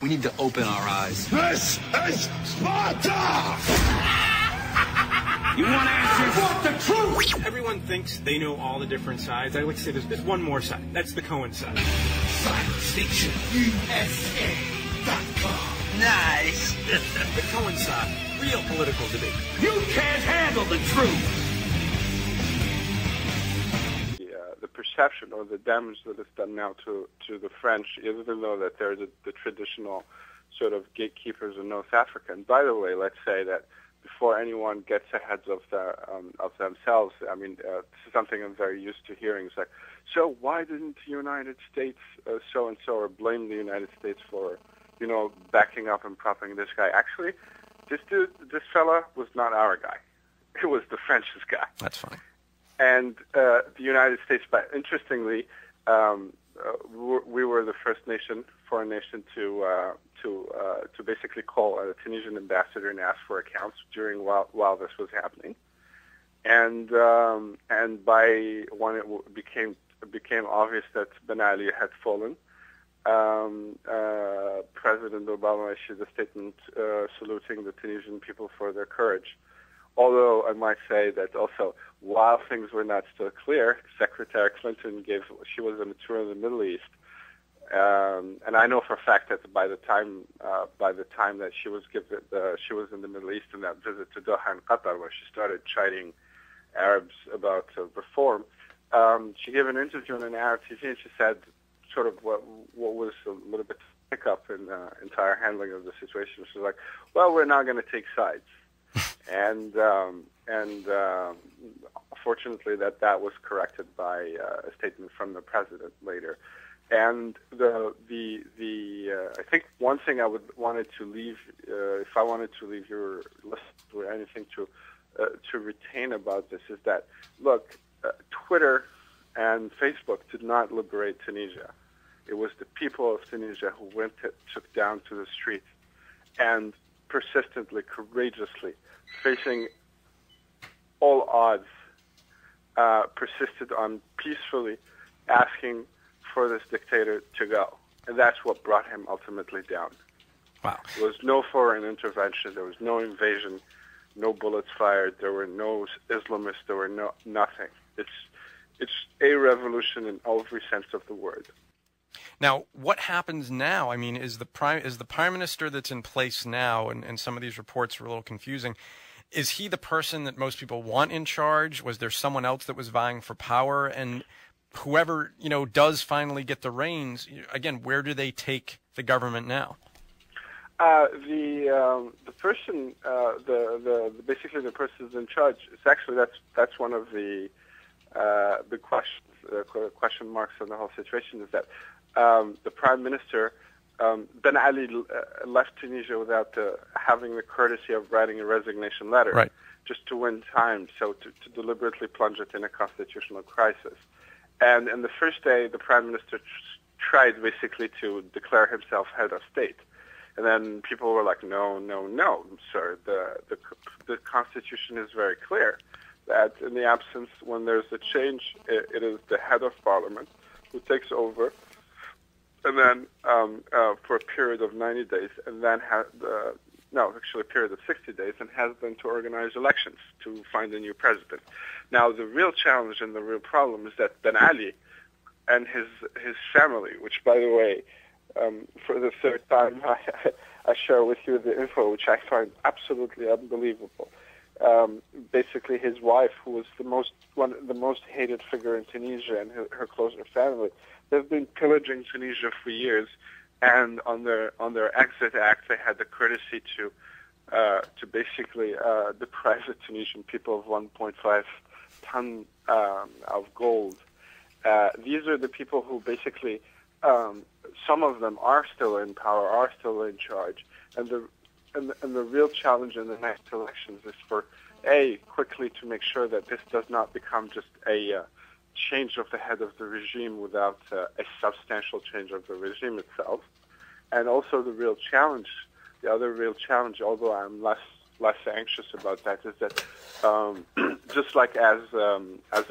We need to open our eyes. This is Sparta! You want answers? I want the truth! Everyone thinks they know all the different sides. I like to say there's one more side. That's the Cohen side. ScienceFictionUSA.com. Nice. The Cohen side. Real political debate. You can't handle the truth! The perception or the damage that is done now to the French, even though that they're the traditional sort of gatekeepers in North Africa. And by the way, let's say that before anyone gets ahead of themselves, I mean, this is something I'm very used to hearing. It's like, so why didn't the United States so-and-so or blame the United States for, backing up and propping this guy? Actually, this fella was not our guy. It was the French's guy. That's funny. And the United States, but interestingly, we were the first foreign nation to basically call a Tunisian ambassador and ask for accounts while this was happening. And by when it became obvious that Ben Ali had fallen, President Obama issued a statement saluting the Tunisian people for their courage. Although I might say that also, while things were not still clear, Secretary Clinton she was on a tour in the Middle East, and I know for a fact that by the time that she was in the Middle East in that visit to Doha and Qatar, where she started chiding Arabs about reform, she gave an interview on an Arab TV, and she said sort of what was a little bit hiccup in the entire handling of the situation. She was like, "Well, we're not going to take sides." And fortunately that was corrected by a statement from the president later. And I think one thing I wanted to leave, if I wanted to leave your listeners with anything to retain about this, is that look, Twitter and Facebook did not liberate Tunisia. It was the people of Tunisia who took down to the streets and persistently, courageously, facing all odds, persisted on peacefully asking for this dictator to go. And that's what brought him ultimately down. Wow. There was no foreign intervention. There was no invasion, no bullets fired. There were no Islamists. There were nothing. It's a revolution in every sense of the word. Now, what happens now? I mean, is the prime minister that's in place now, and some of these reports were a little confusing, is he the person that most people want in charge? Was there someone else that was vying for power? And whoever, does finally get the reins, again, where do they take the government now? The person, basically the person who's in charge, it's actually, that's one of the big question marks on the whole situation, is that the prime minister, Ben Ali, left Tunisia without having the courtesy of writing a resignation letter, right, just to win time, so to deliberately plunge it in a constitutional crisis. And in the first day, the prime minister tried basically to declare himself head of state. And then people were like, no, sir, the Constitution is very clear that in the absence, when there's a change, it is the head of parliament who takes over, and then for a period of 90 days, and then a period of 60 days, and has then to organize elections to find a new president. Now, the real challenge and the real problem is that Ben Ali and his family, which, by the way, for the third time, I share with you the info, which I find absolutely unbelievable. Basically, his wife, who was the most hated figure in Tunisia, and her closer family, they've been pillaging Tunisia for years. And on their exit act, they had the courtesy to basically deprive the Tunisian people of 1.5 ton of gold. These are the people who basically, some of them are still in power, are still in charge, and the real challenge in the next elections is for quickly to make sure that this does not become just a change of the head of the regime without a substantial change of the regime itself. And also the other real challenge, although I'm less anxious about that, is that just like as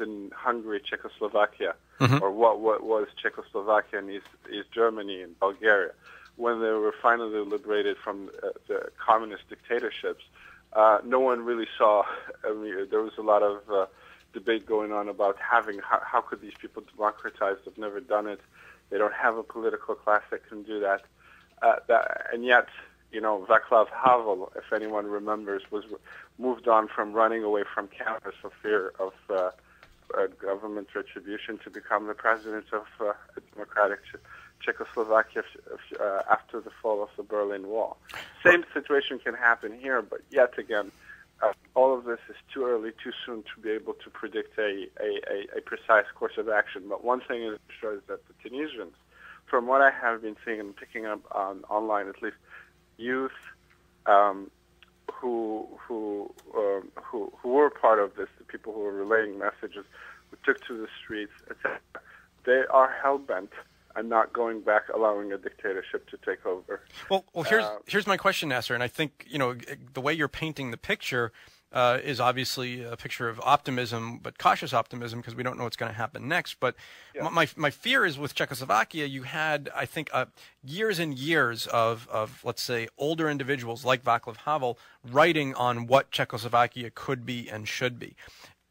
in Hungary, Czechoslovakia, or what was Czechoslovakia and East Germany and Bulgaria, when they were finally liberated from the communist dictatorships, no one really saw. I mean, there was a lot of debate going on about how could these people democratize? They've never done it. They don't have a political class that can do that. And yet, Václav Havel, if anyone remembers, was moved on from running away from campus for fear of government retribution to become the president of a democratic Czechoslovakia after the fall of the Berlin Wall. Same situation can happen here, but yet again, all of this is too early, too soon to be able to predict a precise course of action. But one thing is sure is that the Tunisians, from what I have been seeing and picking up on online, at least, youth who were part of this, the people who were relaying messages, who took to the streets, etc., they are hell-bent and not going back, allowing a dictatorship to take over. Well, here's my question, Nasser, and I think the way you're painting the picture is obviously a picture of optimism, but cautious optimism because we don't know what's going to happen next. But yeah. My fear is with Czechoslovakia, you had, I think, years and years of let's say older individuals like Václav Havel writing on what Czechoslovakia could be and should be.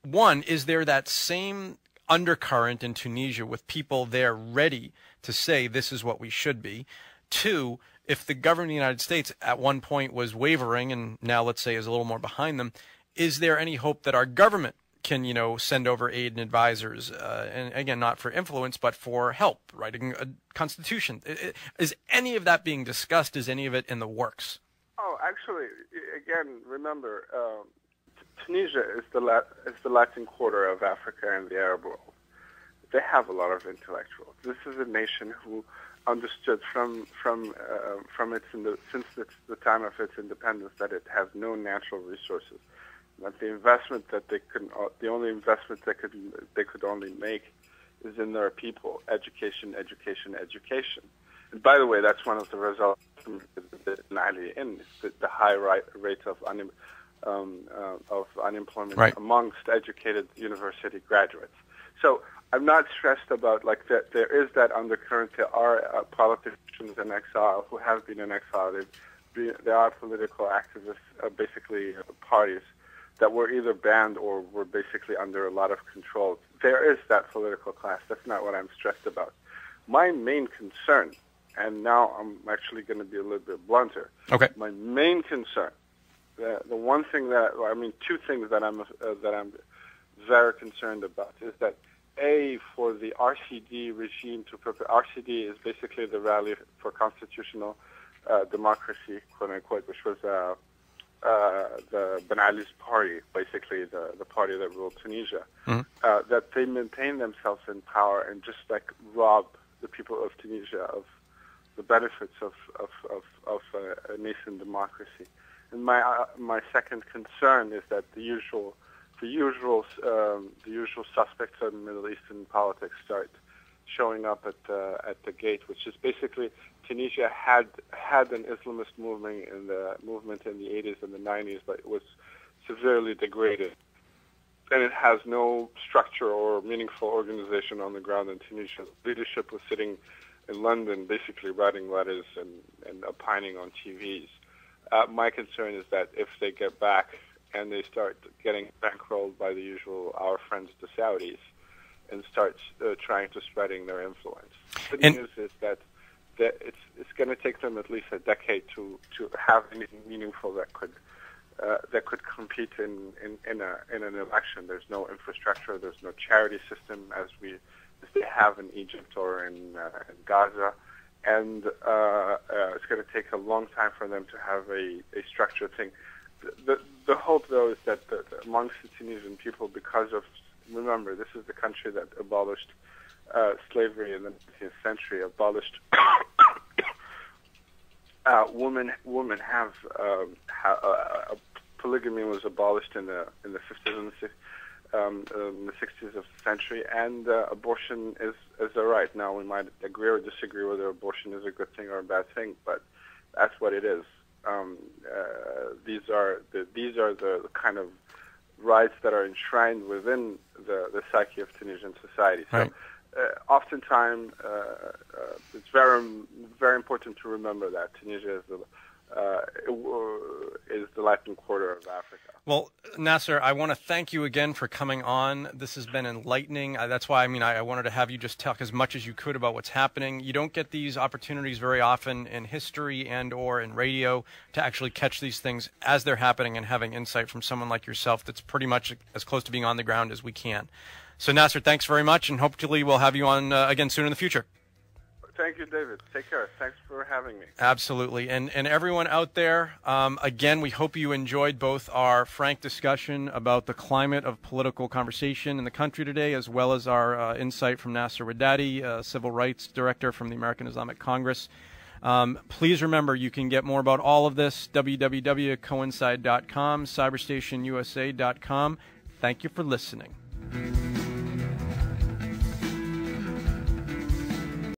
One, is there that same undercurrent in Tunisia with people there ready to say this is what we should be? Two, if the government of the United States at one point was wavering and now let's say is a little more behind them, is there any hope that our government can, send over aid and advisors, and again, not for influence, but for help, writing a constitution? Is any of that being discussed? Is any of it in the works? Oh, actually, again, remember, Tunisia is the Latin quarter of Africa and the Arab world. They have a lot of intellectuals. This is a nation who understood since the time of its independence that it has no natural resources. That the investment that the only investment they could only make is in their people, education. And by the way, that's one of the results of the high rate of unemployment right. amongst educated university graduates. So I'm not stressed about that. There is that undercurrent. There are politicians in exile who have been in exile. There are political activists, basically parties that were either banned or were basically under a lot of control. There is that political class. That's not what I'm stressed about. My main concern, and now I'm actually going to be a little bit blunter. Okay. My main concern, the one thing two things that I'm very concerned about is that for the RCD regime to prepare. RCD is basically the Rally for Constitutional Democracy, quote unquote, which was the Ben Ali's party, basically the party that ruled Tunisia. Mm-hmm. That they maintain themselves in power and just rob the people of Tunisia of the benefits of a nascent democracy. And my second concern is that the usual suspects in Middle Eastern politics start showing up at the gate, which is basically Tunisia had an Islamist movement in the 80s and the 90s, but it was severely degraded, and it has no structure or meaningful organization on the ground in Tunisia. Leadership was sitting in London, basically writing letters and opining on TVs. My concern is that if they get back and they start getting bankrolled by the usual our friends the Saudis and start trying to spreading their influence. The news is that it's going to take them at least a decade to have anything meaningful that could compete in an election. There's no infrastructure. There's no charity system as they have in Egypt or in Gaza, and it's going to take a long time for them to have a structured thing. The hope, though, is that amongst the Tunisian people, because of, remember, this is the country that abolished slavery in the 19th century, abolished women have polygamy was abolished in the 50s and the 60s of the century, and abortion is a right. Now, we might agree or disagree whether abortion is a good thing or a bad thing, but that's what it is. These are the kind of rights that are enshrined within the psyche of Tunisian society. So, right. oftentimes it's very important to remember that Tunisia is the Latin quarter of Africa. Well, Nasser, I want to thank you again for coming on. This has been enlightening. That's why, I wanted to have you just talk as much as you could about what's happening. You don't get these opportunities very often in history and or in radio to actually catch these things as they're happening and having insight from someone like yourself that's pretty much as close to being on the ground as we can. So, Nasser, thanks very much, and hopefully we'll have you on again soon in the future. Thank you, David. Take care. Thanks for having me. Absolutely. And everyone out there, again, we hope you enjoyed both our frank discussion about the climate of political conversation in the country today, as well as our insight from Nasser Weddady, Civil Rights Director from the American Islamic Congress. Please remember, you can get more about all of this, www.coincide.com, cyberstationusa.com. Thank you for listening.